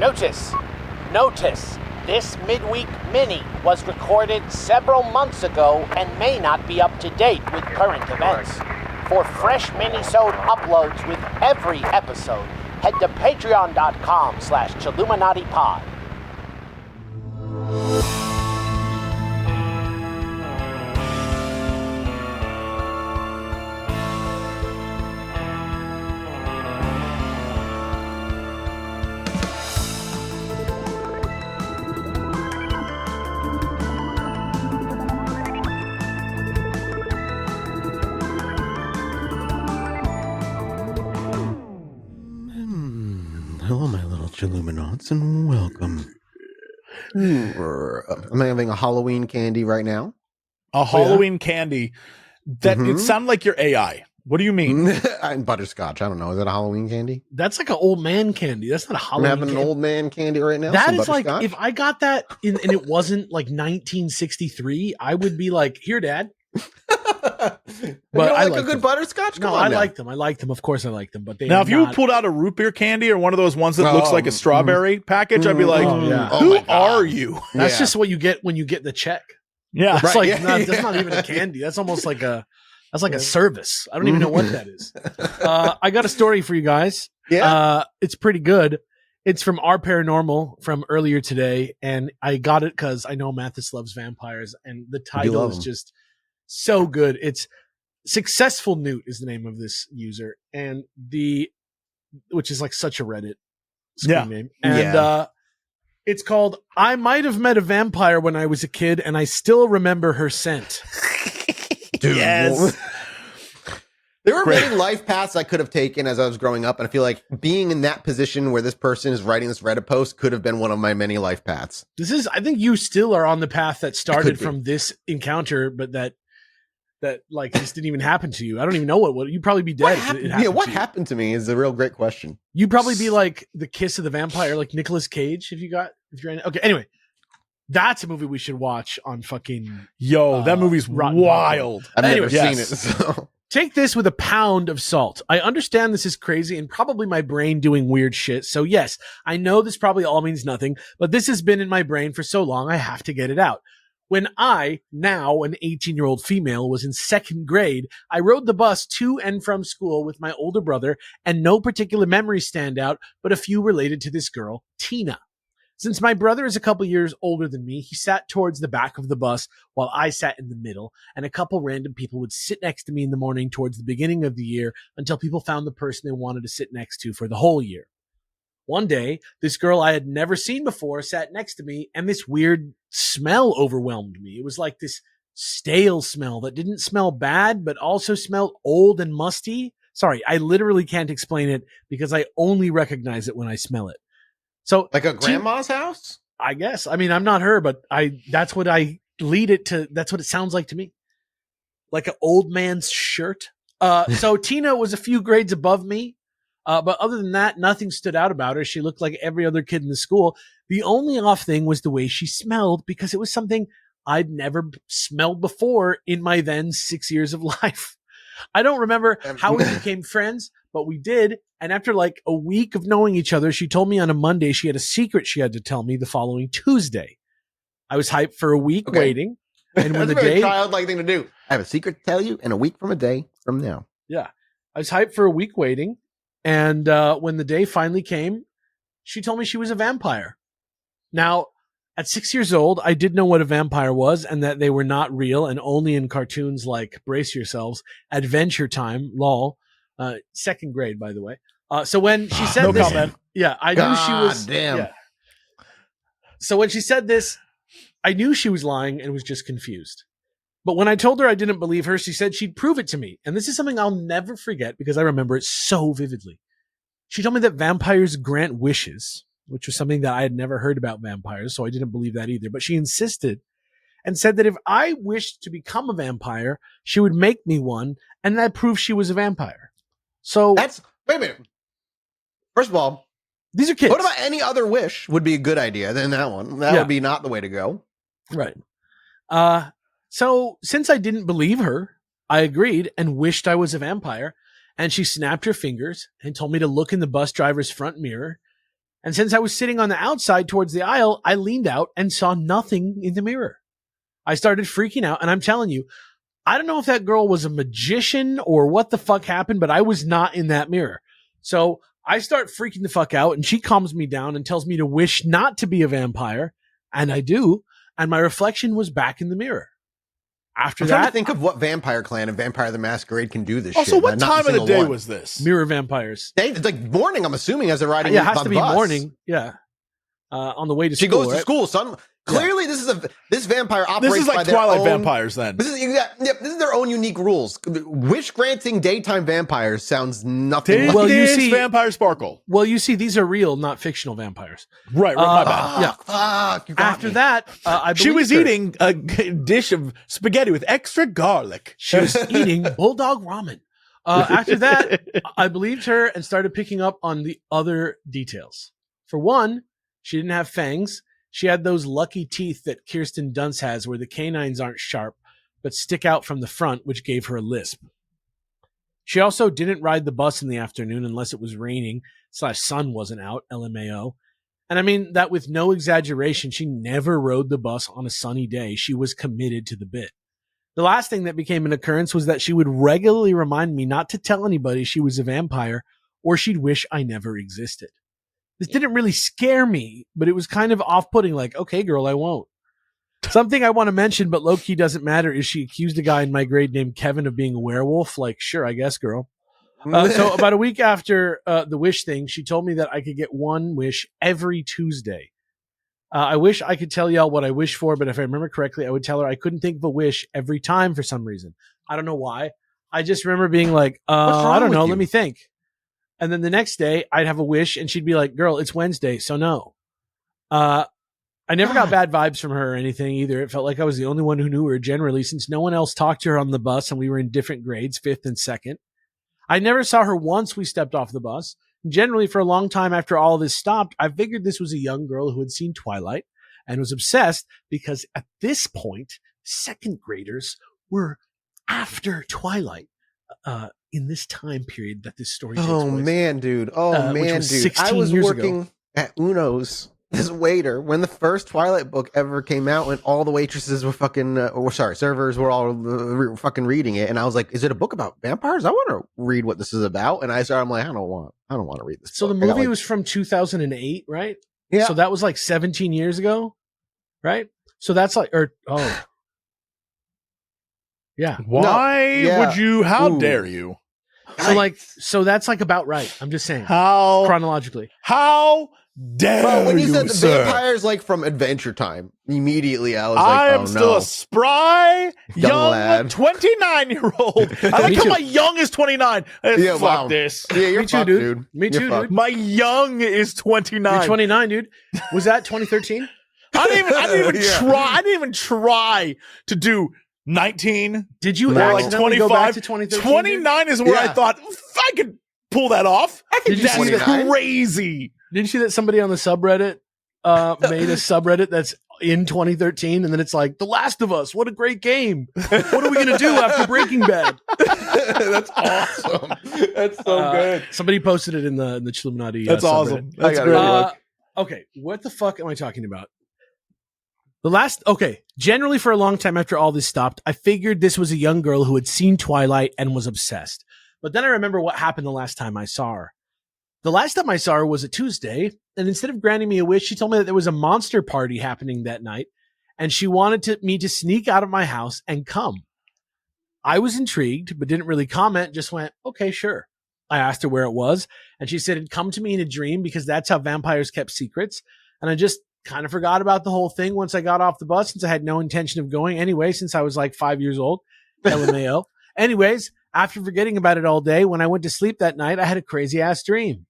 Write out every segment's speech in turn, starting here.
Notice, this Midweek Mini was recorded several months ago and may not be up to date with current events. For fresh mini-sode uploads with every episode, head to patreon.com/Chilluminati-pod. Hello, my little Chilluminauts, and welcome. I'm having a Halloween candy right now. A Halloween candy. That it sounded like your AI. What do you mean? And butterscotch. I don't know. Is that a Halloween candy? That's like an old man candy. That's not a Halloween I'm having an old man candy right now. That is like, if I got that and it wasn't like 1963, I would be like, here, Dad. But I like a good butterscotch? No, I like them. I like them. Of course I like them. But now, if you pulled out a root beer candy or one of those ones that looks like a strawberry package, I'd be like, who are you? That's just what you get when you get the check. Yeah. That's that's not even a candy. That's almost like that's like a service. I don't even know what that is. I got a story for you guys. Yeah. It's pretty good. It's from Our Paranormal from earlier today. And I got it because I know Mathis loves vampires. And the title is just so good. It's Successful Newt is the name of this user. And which is like such a Reddit name. And it's called, I might have met a vampire when I was a kid and I still remember her scent. Dude, yes. There were many life paths I could have taken as I was growing up, and I feel like being in that position where this person is writing this Reddit post could have been one of my many life paths. I think you still are on the path that started from this encounter, but that like this didn't even happen to you. I don't even know what you'd probably be dead. What happened to me is a real great question. You'd probably be like the kiss of the vampire, like Nicolas Cage, if you're in. Okay, anyway. That's a movie we should watch on fucking... that movie's wild. I've never seen it, so... Take this with a pound of salt. I understand this is crazy and probably my brain doing weird shit. So yes, I know this probably all means nothing, but this has been in my brain for so long, I have to get it out. When I, now an 18-year-old female, was in second grade, I rode the bus to and from school with my older brother, and no particular memories stand out, but a few related to this girl, Tina. Since my brother is a couple years older than me, he sat towards the back of the bus while I sat in the middle, and a couple random people would sit next to me in the morning towards the beginning of the year until people found the person they wanted to sit next to for the whole year. One day, this girl I had never seen before sat next to me, and this weird smell overwhelmed me. It was like this stale smell that didn't smell bad, but also smelled old and musty. Sorry, I literally can't explain it because I only recognize it when I smell it. So, like a grandma's house? I guess. I mean, I'm not her, but that's what I lead it to. That's what it sounds like to me. Like an old man's shirt. So Tina was a few grades above me. But other than that, nothing stood out about her. She looked like every other kid in the school. The only off thing was the way she smelled, because it was something I'd never smelled before in my then 6 years of life. I don't remember how we became friends, but we did. And after like a week of knowing each other, she told me on a Monday she had a secret she had to tell me the following Tuesday. I was hyped for a week waiting. And when That's a very childlike thing to do. I have a secret to tell you in a week from a day from now. Yeah. I was hyped for a week waiting. And when the day finally came, she told me she was a vampire. Now, at 6 years old, I did know what a vampire was and that they were not real and only in cartoons like, brace yourselves, Adventure Time, lol. Second grade, by the way. So when she said this, comment. Yeah, I knew she was. Damn. Yeah. So when she said this, I knew she was lying and was just confused. But when I told her I didn't believe her, she said she'd prove it to me. And this is something I'll never forget because I remember it so vividly. She told me that vampires grant wishes, which was something that I had never heard about vampires, so I didn't believe that either. But she insisted and said that if I wished to become a vampire, she would make me one, and that proved she was a vampire. So wait a minute. First of all, these are kids. What about any other wish would be a good idea than that one? That would be not the way to go. Right. So since I didn't believe her, I agreed and wished I was a vampire. And she snapped her fingers and told me to look in the bus driver's front mirror. And since I was sitting on the outside towards the aisle, I leaned out and saw nothing in the mirror. I started freaking out, and I'm telling you, I don't know if that girl was a magician or what the fuck happened, but I was not in that mirror. So I start freaking the fuck out, and she calms me down and tells me to wish not to be a vampire. And I do. And my reflection was back in the mirror. After I'm trying that, to think of what Vampire Clan and Vampire the Masquerade can do this Also, shit. what Not time of the single day one. was this? mirror vampires. It's like morning, I'm assuming, as they're riding Yeah, it has on to the be bus. morning. Yeah. On the way to She school. goes to right? school, son. Clearly, this vampire operates This is by like their Twilight own, vampires then. This is their own unique rules. Wish granting daytime vampires sounds nothing like Well, you Tis see- Vampire Sparkle. Well, you see, these are real, not fictional vampires. Right, my bad. Yeah. Fuck, you got After me. that, I She was believed her. eating a dish of spaghetti with extra garlic. She was eating bulldog ramen. After that, I believed her and started picking up on the other details. For one, she didn't have fangs. She had those lucky teeth that Kirsten Dunst has where the canines aren't sharp, but stick out from the front, which gave her a lisp. She also didn't ride the bus in the afternoon unless it was raining / sun wasn't out, LMAO. And I mean that with no exaggeration, she never rode the bus on a sunny day. She was committed to the bit. The last thing that became an occurrence was that she would regularly remind me not to tell anybody she was a vampire, or she'd wish I never existed. This didn't really scare me, but it was kind of off-putting, like, okay, girl, I won't. Something I want to mention, but low-key doesn't matter, is she accused a guy in my grade named Kevin of being a werewolf. Like, sure, I guess, girl. So about a week after the wish thing, she told me that I could get one wish every Tuesday. I wish I could tell y'all what I wish for, but if I remember correctly, I would tell her I couldn't think of a wish every time for some reason. I don't know why. I just remember being like, I don't know, let me think. And then the next day, I'd have a wish, and she'd be like, girl, it's Wednesday, so no. I never got bad vibes from her or anything either. It felt like I was the only one who knew her generally, since no one else talked to her on the bus, and we were in different grades, 5th and 2nd. I never saw her once we stepped off the bus. Generally, for a long time after all of this stopped, I figured this was a young girl who had seen Twilight and was obsessed because at this point, 2nd graders were after Twilight. In this time period that this story takes place. Man, dude. Which was 16 I was years working at Uno's as a waiter when the first Twilight book ever came out, and all the waitresses were fucking, servers were all fucking reading it, and I was like, "Is it a book about vampires? I want to read what this is about." And I'm like, I don't want to read this. So book. the movie was from 2008, right? Yeah. So that was like 17 years ago, right? So that's like, yeah. Why would you? How dare you? So that's like about right. I'm just saying. How chronologically? How dare Well, when you you, said the sir? vampires like from Adventure Time, immediately I was like, I "Oh am still no, a spry, young lad. 29-year-old. I like Me how too. my young is 29. Yeah, Fuck wow. this. yeah, you're Me too, fucked, dude. Me You're too, fucked. dude. My young is 29. You're 29, dude. Was that 2013? I didn't even Yeah. try. I didn't even try to do 19. Did you No. accidentally go back to 2013? 29 is where I Yeah. thought I could pull that off. Did you That's see that? 29? crazy. Didn't you see that somebody on the subreddit made a subreddit that's in 2013, and then it's like, The Last of Us, what a great game. What are we going to do after Breaking Bad? That's awesome. That's so good. Somebody posted it in the Chilluminati. That's subreddit. awesome. That's gotta great. look. Okay, what the fuck am I talking about? Generally for a long time after all this stopped, I figured this was a young girl who had seen Twilight and was obsessed. But then I remember what happened the last time I saw her. The last time I saw her was a Tuesday, and instead of granting me a wish, she told me that there was a monster party happening that night, and she wanted me to sneak out of my house and come. I was intrigued, but didn't really comment, just went, okay, sure. I asked her where it was, and she said it'd come to me in a dream because that's how vampires kept secrets, and I just kind of forgot about the whole thing once I got off the bus, since I had no intention of going anyway, since I was like 5 years old. LMAO. Anyways, after forgetting about it all day, when I went to sleep that night, I had a crazy ass dream.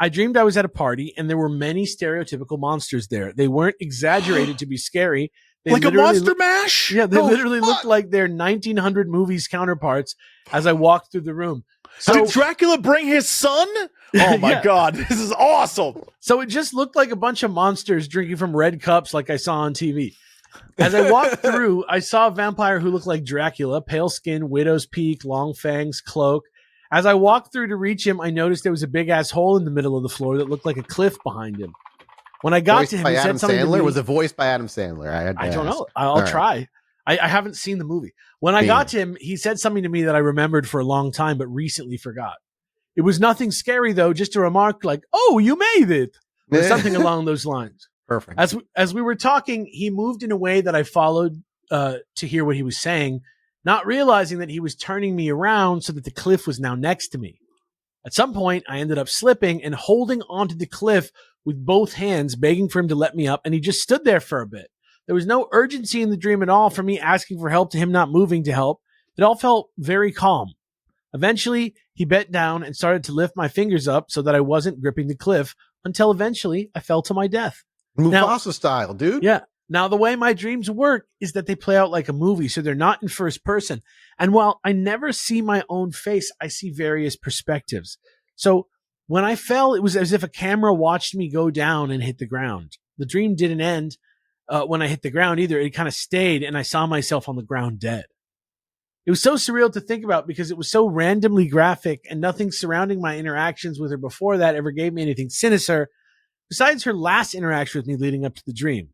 I dreamed I was at a party and there were many stereotypical monsters there. They weren't exaggerated to be scary. They Like a literally monster mash? Yeah, they Oh, literally fuck. looked like their 1900 movies counterparts as I walked through the room. Did Dracula bring his son? Oh my Yeah. God, this is awesome. So it just looked like a bunch of monsters drinking from red cups like I saw on TV. As I walked through, I saw a vampire who looked like Dracula, pale skin, widow's peak, long fangs, cloak. As I walked through to reach him, I noticed there was a big-ass hole in the middle of the floor that looked like a cliff behind him. When I got voiced to him, by he Adam said something to Sandler? me. Was it voiced by Adam Sandler? I don't know. I'll All right. try. I haven't seen the movie. When I got to him, he said something to me that I remembered for a long time, but recently forgot. It was nothing scary, though, just a remark like, "Oh, you made it," or something along those lines. Perfect. As we were talking, he moved in a way that I followed to hear what he was saying, not realizing that he was turning me around so that the cliff was now next to me. At some point, I ended up slipping and holding onto the cliff with both hands, begging for him to let me up, and he just stood there for a bit. There was no urgency in the dream at all for me asking for help to him not moving to help. It all felt very calm. Eventually, he bent down and started to lift my fingers up so that I wasn't gripping the cliff until eventually I fell to my death. Mufasa style, dude. Yeah. Now, the way my dreams work is that they play out like a movie, so they're not in first person. And while I never see my own face, I see various perspectives. So when I fell, it was as if a camera watched me go down and hit the ground. The dream didn't end when I hit the ground either. It kind of stayed, and I saw myself on the ground dead. It was so surreal to think about because it was so randomly graphic, and nothing surrounding my interactions with her before that ever gave me anything sinister, besides her last interaction with me leading up to the dream.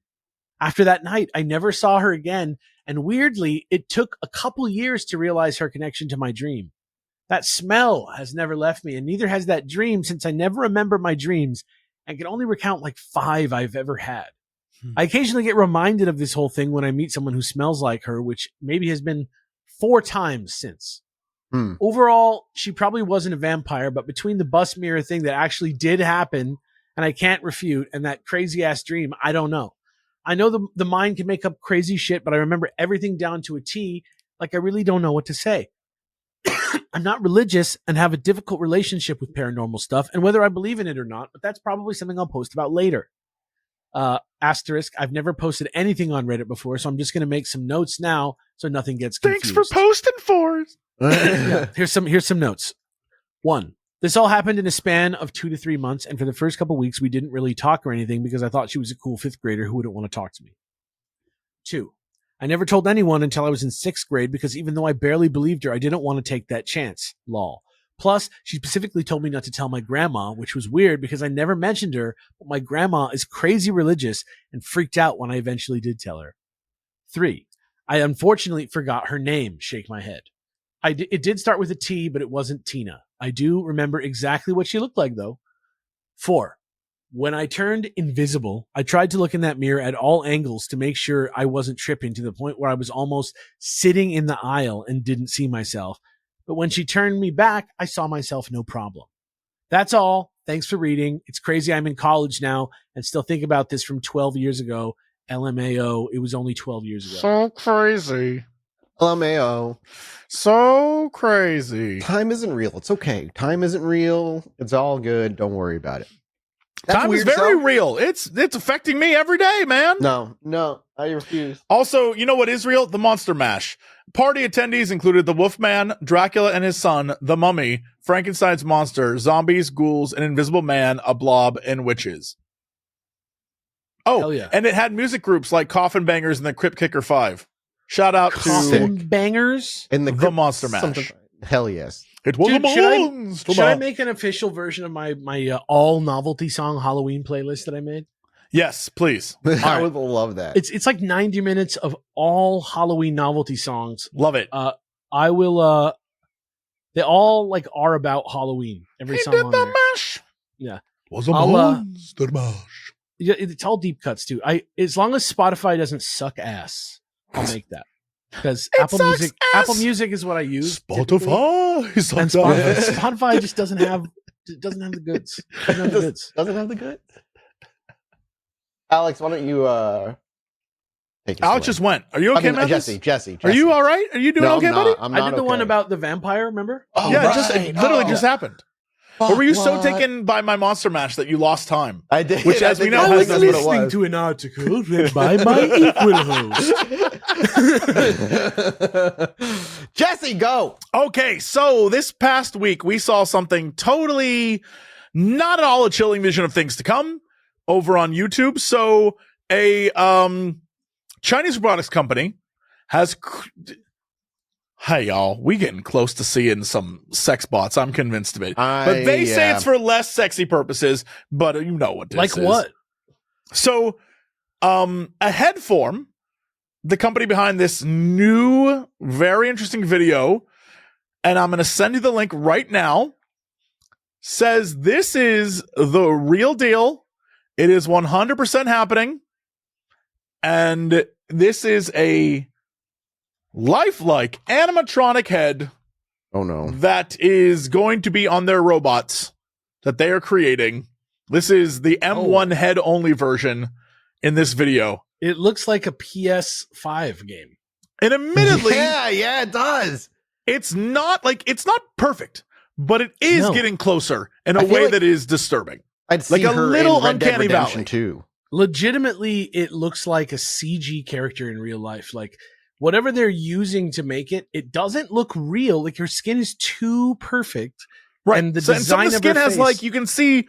After that night, I never saw her again, and weirdly, it took a couple years to realize her connection to my dream. That smell has never left me, and neither has that dream, since I never remember my dreams and can only recount like 5 I've ever had. I occasionally get reminded of this whole thing when I meet someone who smells like her, which maybe has been 4 times since. Overall, she probably wasn't a vampire, but between the bus mirror thing that actually did happen, and I can't refute, and that crazy-ass dream, I don't know. I know the mind can make up crazy shit, but I remember everything down to a T, like I really don't know what to say. I'm not religious and have a difficult relationship with paranormal stuff, and whether I believe in it or not, but that's probably something I'll post about later. Asterisk, I've never posted anything on Reddit before, so I'm just going to make some notes now so nothing gets confused. Thanks for posting for us. Yeah, here's some notes. 1. This all happened in a span of 2 to 3 months, and for the first couple weeks, we didn't really talk or anything because I thought she was a cool 5th grader who wouldn't want to talk to me. 2. I never told anyone until I was in 6th grade because even though I barely believed her, I didn't want to take that chance. Lol. Plus, she specifically told me not to tell my grandma, which was weird because I never mentioned her, but my grandma is crazy religious and freaked out when I eventually did tell her. 3. I unfortunately forgot her name. Shake my head. It did start with a T, but it wasn't Tina. I do remember exactly what she looked like, though. 4. When I turned invisible, I tried to look in that mirror at all angles to make sure I wasn't tripping to the point where I was almost sitting in the aisle and didn't see myself. But when she turned me back, I saw myself no problem. That's all. Thanks for reading. It's crazy I'm in college now and still think about this from 12 years ago. LMAO, it was only 12 years ago. So crazy. LMAO. So crazy. Time isn't real. It's okay. Time isn't real. It's all good. Don't worry about it. That's Time is weird very stuff. real. It's affecting me every day, man. No, I refuse. Also, you know what is real? The Monster Mash. Party attendees included the Wolfman, Dracula and his son, the Mummy, Frankenstein's monster, zombies, ghouls, an invisible man, a blob, and witches. Oh, Hell yeah. And it had music groups like Coffin Bangers and the Crypt Kicker 5. Shout out Coffin to Bangers? In the Monster Mash. Hell yes. It was Dude, a monster. should I make an official version of my all novelty song Halloween playlist that I made? Yes, please. I would love that. It's like 90 minutes of all Halloween novelty songs. Love it. I will they all like are about Halloween. Every He song did on the there. mash. Yeah. Was a I'll, monster mash. Yeah, it's all deep cuts too. As long as Spotify doesn't suck ass, I'll make that. Because It Apple sucks Music ass. Apple Music is what I use. typically. Spotify. And Sucks ass. Spotify just doesn't have the goods. Doesn't have the goods. Doesn't have the good. Alex, why don't you take us Alex away? just went. Are you okay, man? Jesse. Are you all right? Are you doing No, okay, I'm buddy? not. I'm not I did the one okay. about the vampire, remember? Oh, Yeah, right. it literally just happened. Fuck, Or were you so what? taken by my Monster Mash that you lost time? I did. Which, I as we think know, I has think been that's what it was. to an article read by my equal host. Jesse, go. Okay, so this past week we saw something totally not at all a chilling vision of things to come over on YouTube. So a Chinese robotics company has Hey y'all, we getting close to seeing some sex bots. I'm convinced of it. But they say it's for less sexy purposes, but you know what this is. Like what? So, Headform, the company behind this new, very interesting video, and I'm going to send you the link right now, says this is the real deal. It is 100% happening. And this is a lifelike animatronic head. Oh no. That is going to be on their robots that they are creating. This is the M1 head only version in this video. It looks like a PS5 game. And admittedly, yeah, it does. it's not perfect, but it is getting closer in a way like that is disturbing. I'd see like a her little in Red Dead uncanny Redemption valley. too. Legitimately, it looks like a CG character in real life. Like whatever they're using to make it, it doesn't look real. Like her skin is too perfect. Right. And the some design of the of her skin has face- like, you can see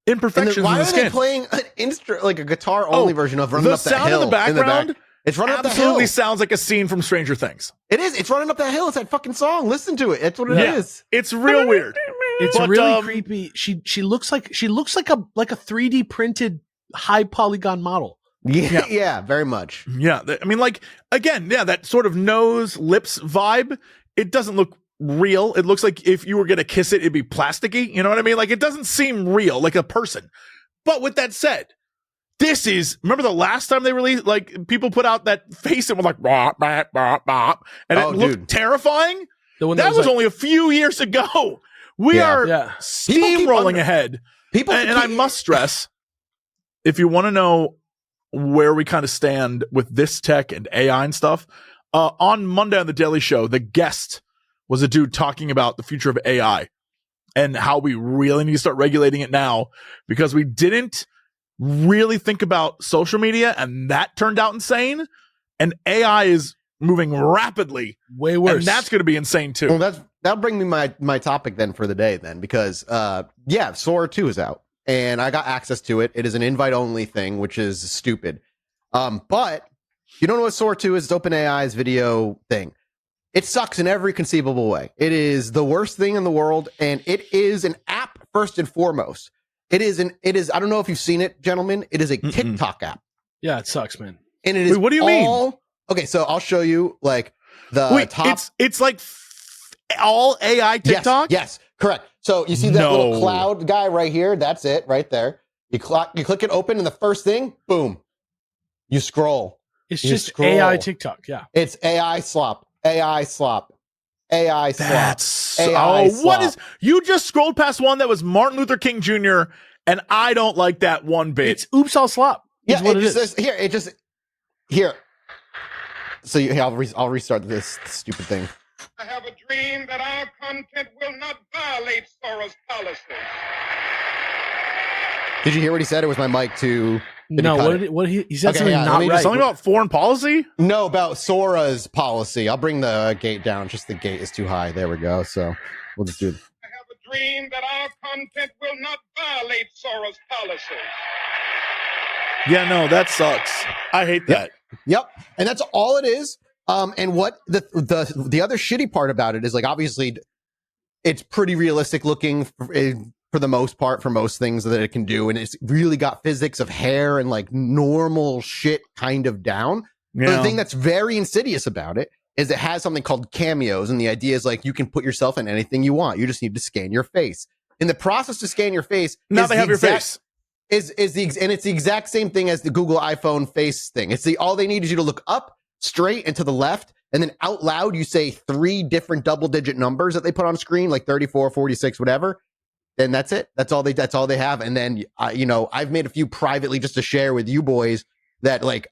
imperfections in Why the are skin. they playing an instrument, like a guitar only version of running the up that sound hill in the background It's running up the hill. absolutely sounds like a scene from Stranger Things. It is. It's running up that hill. It's that fucking song. Listen to it. That's what it is. It's real weird. It's But, really creepy. She looks like a 3D printed high polygon model. Yeah, yeah, very much. Yeah. I mean, like, again, yeah, that sort of nose, lips vibe, it doesn't look real. It looks like if you were going to kiss it, it'd be plasticky. You know what I mean? Like, it doesn't seem real, like a person. But with that said, this is, remember the last time they released, like, people put out that face and were like, bop, bop, bop, bop, and it looked terrifying? The one that was only a few years ago. We are steamrolling ahead. And I must stress, if you want to know where we kind of stand with this tech and AI and stuff, on Monday on The Daily Show, the guest was a dude talking about the future of AI and how we really need to start regulating it now because we didn't really think about social media, and that turned out insane. And AI is moving rapidly, way worse, and that's going to be insane too. Well, that'll bring me my topic then for the day then, because Sora 2 is out and I got access to it. It is an invite only thing, which is stupid. But you don't know what Sora 2 is? It's OpenAI's video thing. It sucks in every conceivable way. It is the worst thing in the world, and it is an app first and foremost. It is I don't know if you've seen it, gentlemen. It is a TikTok app. Yeah, it sucks, man. And it is what do you mean? Okay, so I'll show you like the top. It's like all AI TikTok? Yes, correct. So you see that little cloud guy right here? That's it right there. You click it open, and the first thing, boom. You scroll. It's just AI TikTok, yeah. It's AI slop. AI slop. AI slop. That's AI slop. What is you just scrolled past one that was Martin Luther King Jr. and I don't like that one bit. It's oops all slop. Yeah, what it just says, here. So I'll restart this stupid thing. I have a dream that our content will not violate Sora's policy. Did you hear what he said? It was my mic to. No, what he said something not right. Something about foreign policy? No, about Sora's policy. I'll bring the gate down. Just the gate is too high. There we go. So we'll just do it. I have a dream that our content will not violate Sora's policy. Yeah, no, that sucks. I hate that. Yep. And that's all it is. And what the other shitty part about it is, like, obviously it's pretty realistic looking for the most part, for most things that it can do. And it's really got physics of hair and like normal shit kind of down. Yeah. But the thing that's very insidious about it is it has something called cameos. And the idea is like, you can put yourself in anything you want. You just need to scan your face. In the process to scan your face, now they have your face. And it's the exact same thing as the Google iPhone face thing. All they need is you to look up, straight, and to the left, and then out loud you say 3 different double-digit numbers that they put on screen, like 34, 46, whatever. Then that's it. That's all they have. And then I've made a few privately just to share with you boys that like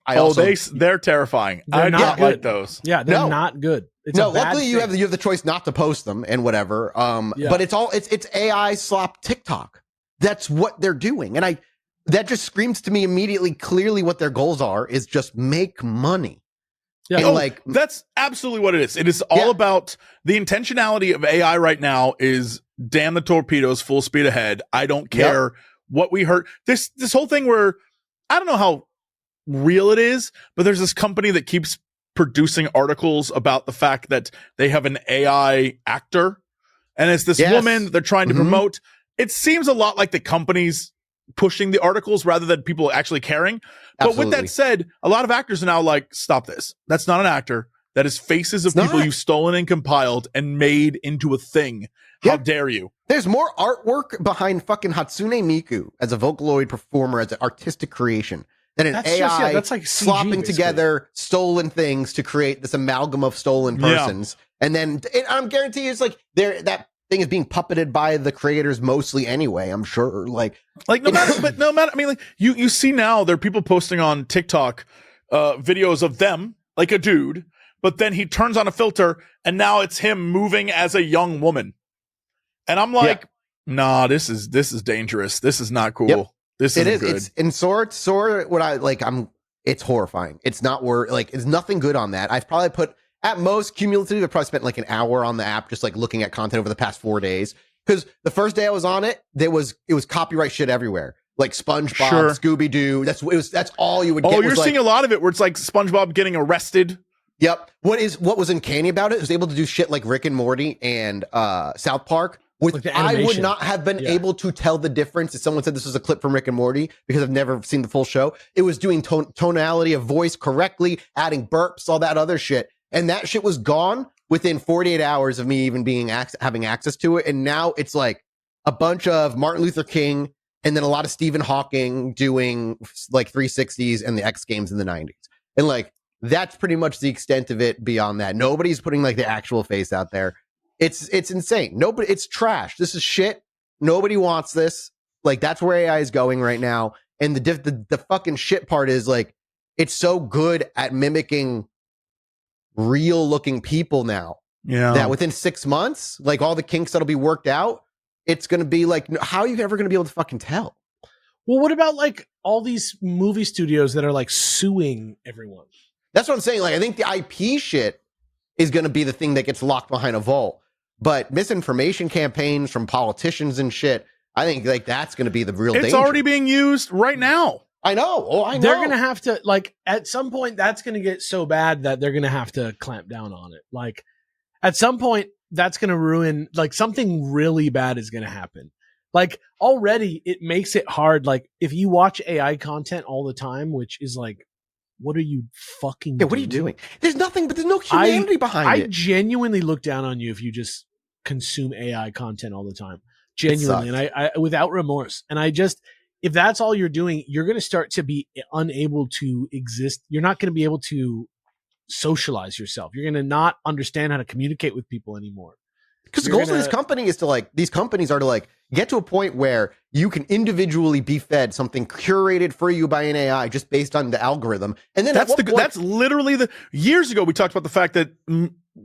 they're terrifying. I don't like those. Yeah, they're not good. Luckily you have the choice not to post them and whatever. But it's AI slop TikTok. That's what they're doing, and that just screams to me immediately. Clearly, what their goals are is just make money. Yeah, that's absolutely what it is. It is all about the intentionality of AI right now. Is damn the torpedoes, full speed ahead. I don't care what we heard. This whole thing where I don't know how real it is, but there's this company that keeps producing articles about the fact that they have an AI actor, and it's this woman that they're trying to promote. It seems a lot like the companies pushing the articles rather than people actually caring. But with that said, a lot of actors are now like, stop this. That's not an actor. That is faces of people you've stolen and compiled and made into a thing. How dare you? There's more artwork behind fucking Hatsune Miku as a Vocaloid performer, as an artistic creation, than an AI that's like CG, slopping basically. together stolen things to create this amalgam of stolen persons. And then I'm guarantee it's like that thing is being puppeted by the creators mostly anyway, I'm sure. Like no matter, I mean, like you see now there are people posting on TikTok videos of them, like a dude, but then he turns on a filter and now it's him moving as a young woman. And I'm like, nah, this is dangerous. This is not cool. Yep. This isn't good. It's in Sora, what I like, it's horrifying. It's not it's nothing good on that. I've probably put at most cumulatively, I've probably spent like an hour on the app just like looking at content over the past 4 days. Because the first day I was on it, it was copyright shit everywhere. Like SpongeBob, Scooby-Doo. That's all you would get. Oh, you're seeing a lot of it where it's like SpongeBob getting arrested. Yep. What was uncanny about it is able to do shit like Rick and Morty and South Park. With like I would not have been able to tell the difference if someone said this was a clip from Rick and Morty because I've never seen the full show. It was doing tonality of voice correctly, adding burps, all that other shit. And that shit was gone within 48 hours of me even having access to it. And now it's like a bunch of Martin Luther King and then a lot of Stephen Hawking doing like 360s and the X Games in the 90s. And like, that's pretty much the extent of it beyond that. Nobody's putting like the actual face out there. It's insane. It's trash. This is shit. Nobody wants this. Like, that's where AI is going right now. And the fucking shit part is like, it's so good at mimicking real looking people now. Yeah. That within 6 months, like all the kinks that'll be worked out, it's going to be like, how are you ever going to be able to fucking tell? Well, what about like all these movie studios that are like suing everyone? That's what I'm saying. Like, I think the IP shit is going to be the thing that gets locked behind a vault. But misinformation campaigns from politicians and shit, I think like that's going to be the real danger. It's already being used right now. I know. Oh, I know. They're going to have to, like, at some point, that's going to get so bad that they're going to have to clamp down on it. Like, at some point, that's going to ruin, like, something really bad is going to happen. Like, already, it makes it hard. Like, if you watch AI content all the time, which is like, what are you fucking doing? What are you doing? There's nothing, but there's no humanity behind it. I genuinely look down on you if you just consume AI content all the time. Genuinely. And I without remorse. And I just, if that's all you're doing, you're going to start to be unable to exist. You're not going to be able to socialize yourself. You're going to not understand how to communicate with people anymore. Because the goals of this company is to like, these companies are to like get to a point where you can individually be fed something curated for you by an AI just based on the algorithm. And then that's literally years ago we talked about the fact that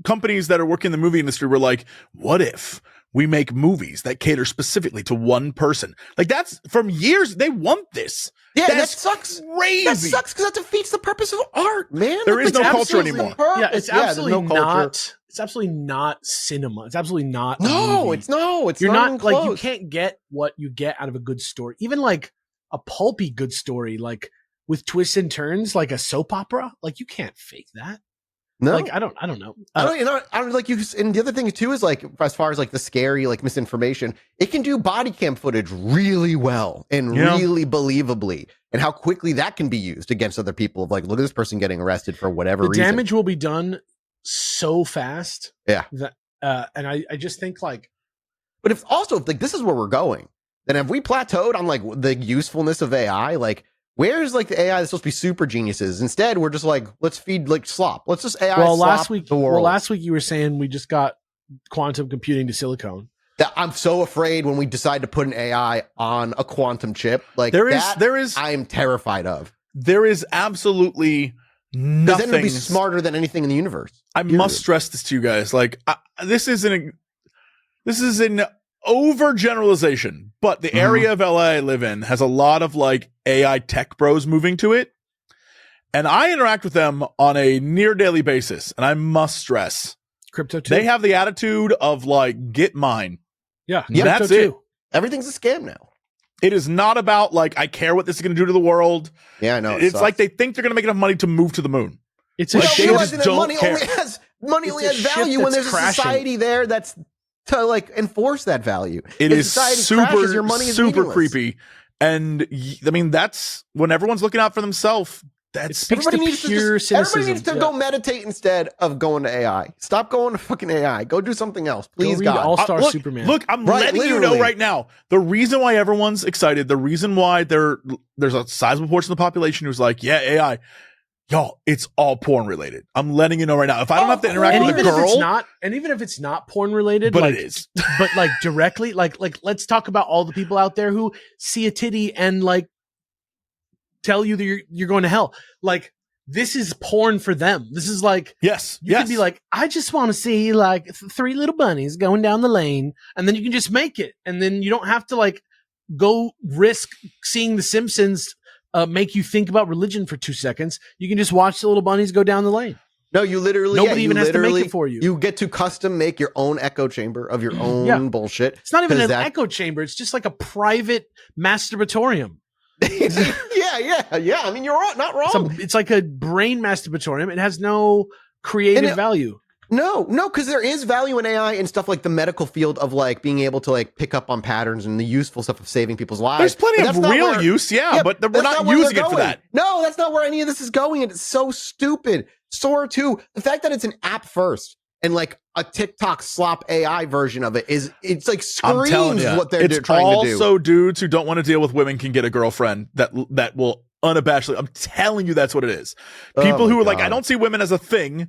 companies that are working in the movie industry were like, what if we make movies that cater specifically to one person? Like, that's from years. They want this. Yeah, that sucks. Crazy. That sucks because that defeats the purpose of art, man. There is no culture anymore. Yeah, it's absolutely not. It's absolutely not cinema. It's absolutely not. It's you're not like, you can't get what you get out of a good story. Even like a pulpy good story, like with twists and turns, like a soap opera. Like, you can't fake that. No, like I don't know. I don't like you. And the other thing too is like, as far as like the scary like misinformation, it can do body cam footage really well and really believably, and how quickly that can be used against other people. Of like, look at this person getting arrested for whatever reason. The damage will be done so fast. Yeah. That and I just think like, but if like this is where we're going, then have we plateaued on like the usefulness of AI? Like, where's like the AI that's supposed to be super geniuses? Instead, we're just like, let's feed like slop. Let's just AI slop last week the world. Last week you were saying we just got quantum computing to silicone. That I'm so afraid when we decide to put an AI on a quantum chip. Like, there is I'm terrified of. There is absolutely nothing. Then it'll be smarter than anything in the universe. I must stress this to you guys. Like, this is an overgeneralization, but the area of LA I live in has a lot of like AI tech bros moving to it. And I interact with them on a near daily basis. And I must stress, crypto too. They have the attitude of like, get mine. Yeah. That's it. Too. Everything's a scam now. It is not about like, I care what this is going to do to the world. Yeah, I know. It's like they think they're going to make enough money to move to the moon. It's a Like, Without they shit. just realizing that don't money care. only It's only a has ship value when that's there's a crashing. society there that's to like enforce that value. It If is society crashes, your money is super meaningless. creepy. And I mean, that's when everyone's looking out for themselves. It That's speaks to pure everybody cynicism. needs to go meditate instead of going to AI. Stop going to fucking AI. Go do something else, Go please, read God. All-Star look, Superman. Look, I'm Right, letting you literally. know right now. The reason why everyone's excited, the reason why there's a sizable portion of the population who's like, yeah, AI. Y'all, it's all porn related. I'm letting you know right now. If I don't have to interact and with a even if it's girl, not, and even if it's not porn related, but like, it is. but like directly, like let's talk about all the people out there who see a titty and like tell you that you're going to hell. Like, this is porn for them. This is like, Yes. you can be like, I just want to see like three little bunnies going down the lane, and then you can just make it, and then you don't have to like go risk seeing The Simpsons make you think about religion for 2 seconds. You can just watch the little bunnies go down the lane. No, you literally Nobody you even has to make literally- it for you. You get to custom make your own echo chamber of your own Yeah. bullshit. It's not even 'Cause an that- echo chamber. It's just like a private masturbatorium. yeah. I mean, you're not wrong. It's like a brain masturbatorium. It has no creative And it- value. No, because there is value in AI and stuff like the medical field of like being able to like pick up on patterns and the useful stuff of saving people's lives. There's plenty But of that's not real where- use, yeah, but we're that's not where using they're it for going. that. No, that's not where any of this is going, and it's so stupid. Sora 2, the fact that it's an app first and like a TikTok slop AI version of it it's like I'm telling screams you, what they're it's trying to do. also dudes who don't want to deal with women can get a girlfriend that will unabashedly. I'm telling you, that's what it is. People Oh who my are like, God. I don't see women as a thing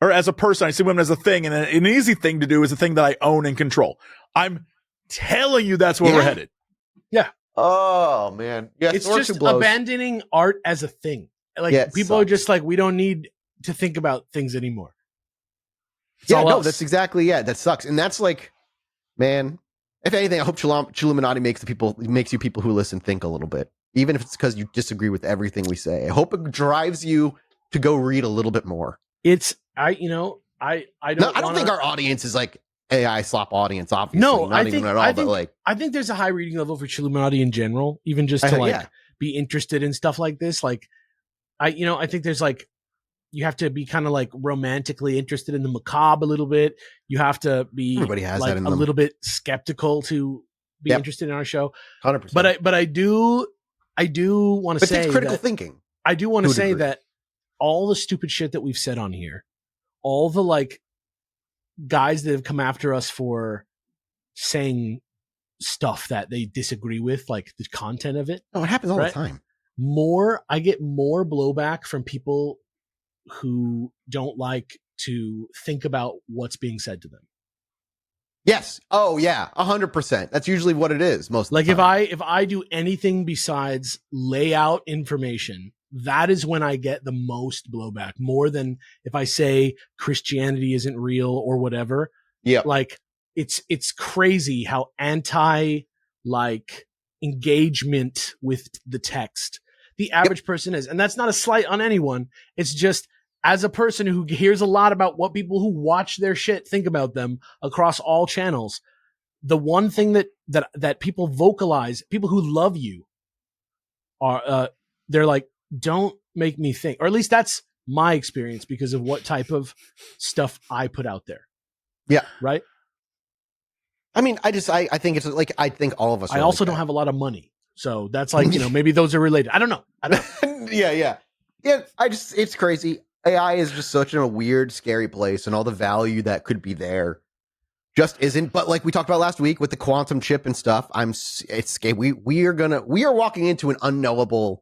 or as a person. I see women as a thing, and an easy thing to do is a thing that I own and control. I'm telling you, that's where we're Yeah. headed. Oh man, yeah, It's Sora just 2 blows. abandoning art as a thing. Like, Yeah, it people are sucks. just like, we don't need to think about things anymore. It's Yeah, all no, us. that's exactly that sucks, and that's like, man. If anything, I hope Chilluminati makes you people who listen think a little bit, even if it's because you disagree with everything we say. I hope it drives you to go read a little bit more. It's I don't. I don't think our audience is like AI slop audience. Obviously, No, not I even think- at all. I But think- like, I think there's a high reading level for Chilluminati in general, even just to like yeah. be interested in stuff like this. Like, I think there's like, you have to be kind of like romantically interested in the macabre a little bit. You have to be Everybody has like that in a them. little bit skeptical to be Yep. interested in our show. 100%. But I do want to But say it's critical that, thinking. I do want to to a say degree. that all the stupid shit that we've said on here, all the like guys that have come after us for saying stuff that they disagree with, like the content of it, Oh, it happens all Right? the time. I get more blowback from people who don't like to think about what's being said to them. Yes. Oh, yeah. 100%. That's usually what it is. Most Like, of the time. if I do anything besides lay out information, that is when I get the most blowback, more than if I say Christianity isn't real or whatever. Yep. Like, it's crazy how anti like engagement with the text the average person is. And that's not a slight on anyone. It's just, as a person who hears a lot about what people who watch their shit think about them across all channels, the one thing that people vocalize, people who love you are, they're like, don't make me think, or at least that's my experience because of what type of stuff I put out there. Yeah. Right. I mean, I think it's like, I think all of us. I are also like don't have a lot of money. So that's like, maybe those are related. I don't know. that. Yeah. It's crazy. AI is just such a weird, scary place, and all the value that could be there just isn't. But like we talked about last week with the quantum chip and stuff, it's scary. We are walking into an unknowable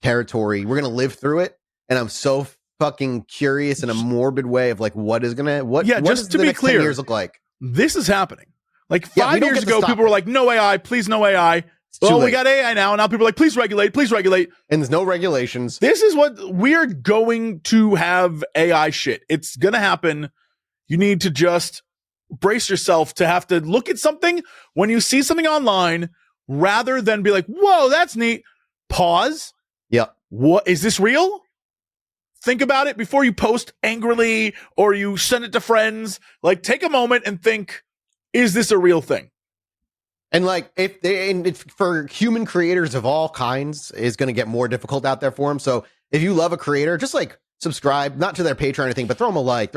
territory. We're gonna live through it, and I'm so fucking curious in a morbid way of like what does Yeah, what just does to the be next 10 clear, years look like? This is happening. Like Yeah, we 5 don't years get to ago, stop people were it. like, no AI, please no AI. too Well, we late. got AI now. Now people are like, please regulate, please regulate. And there's no regulations. This is what we're going to have AI shit. It's going to happen. You need to just brace yourself to have to look at something when you see something online rather than be like, whoa, that's neat. Pause. Yep. What is this real? Think about it before you post angrily or you send it to friends. Like, take a moment and think, is this a real thing? And like, if for human creators of all kinds, is going to get more difficult out there for them. So if you love a creator, just like subscribe, not to their Patreon or anything, but throw them a like,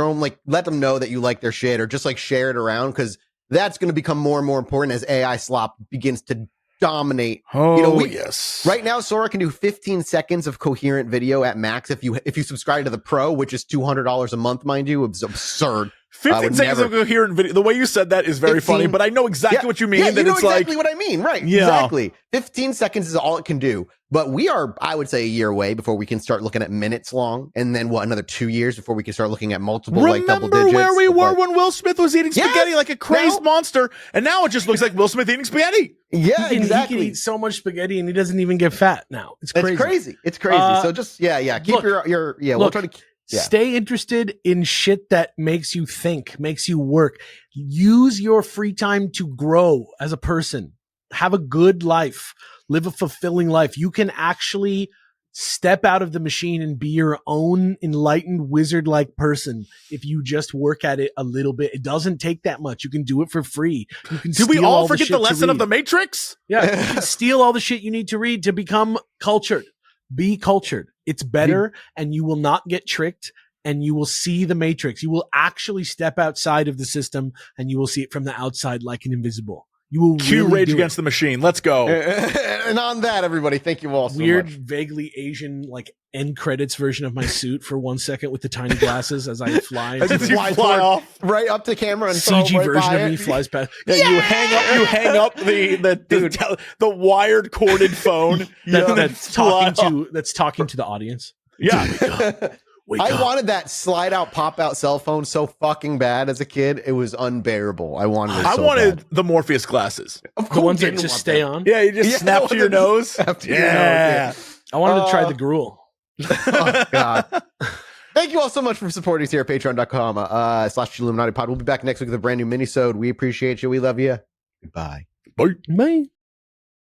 let them know that you like their shit, or just like share it around, because that's going to become more and more important as AI slop begins to dominate. Oh, yes. Right now, Sora can do 15 seconds of coherent video at max if you subscribe to the Pro, which is $200 a month, mind you. It's absurd. 15 seconds of coherent video. The way you said that is very 15, funny, but I know exactly what you mean. Yeah, that you know it's exactly like, what I mean, right? Yeah. Exactly. 15 seconds is all it can do. But we are, I would say, a year away before we can start looking at minutes long, and then another 2 years before we can start looking at multiple like double digits. Remember where we were like, when Will Smith was eating spaghetti like a crazed monster, and now it just looks like Will Smith eating spaghetti. Yeah, exactly. He can eat so much spaghetti and he doesn't even get fat now. It's crazy. It's crazy. So just keep your we'll try to. Yeah. Stay interested in shit that makes you think, makes you work. Use your free time to grow as a person. Have a good life. Live a fulfilling life. You can actually step out of the machine and be your own enlightened wizard-like person if you just work at it a little bit. It doesn't take that much. You can do it for free. You can Did we all forget the lesson of the Matrix? Yeah. You can steal all the shit you need to read to become cultured. Be cultured. It's better, and you will not get tricked, and you will see the Matrix. You will actually step outside of the system, and you will see it from the outside like an invisible. You will Cue really Rage Against the Machine. Let's go. And on that, everybody, thank you all so Weird, much. vaguely Asian, like end credits version of my suit for 1 second with the tiny glasses as I fly. As you fly off right up to camera and CG right version of by me it. flies past. Yeah, you hang up the wired corded phone That's talking to the audience. Yeah. I wanted that slide out, pop out cell phone so fucking bad as a kid. It was unbearable. I wanted it. I so wanted bad. the Morpheus glasses. Of The ones that didn't just want stay them. on. Yeah, you just snap to your nose. Snap to your nose, I wanted to try the gruel. Oh, God. Thank you all so much for supporting us here at patreon.com/Chilluminati pod. We'll be back next week with a brand new mini-sode. We appreciate you. We love you. Goodbye. Bye. Bye.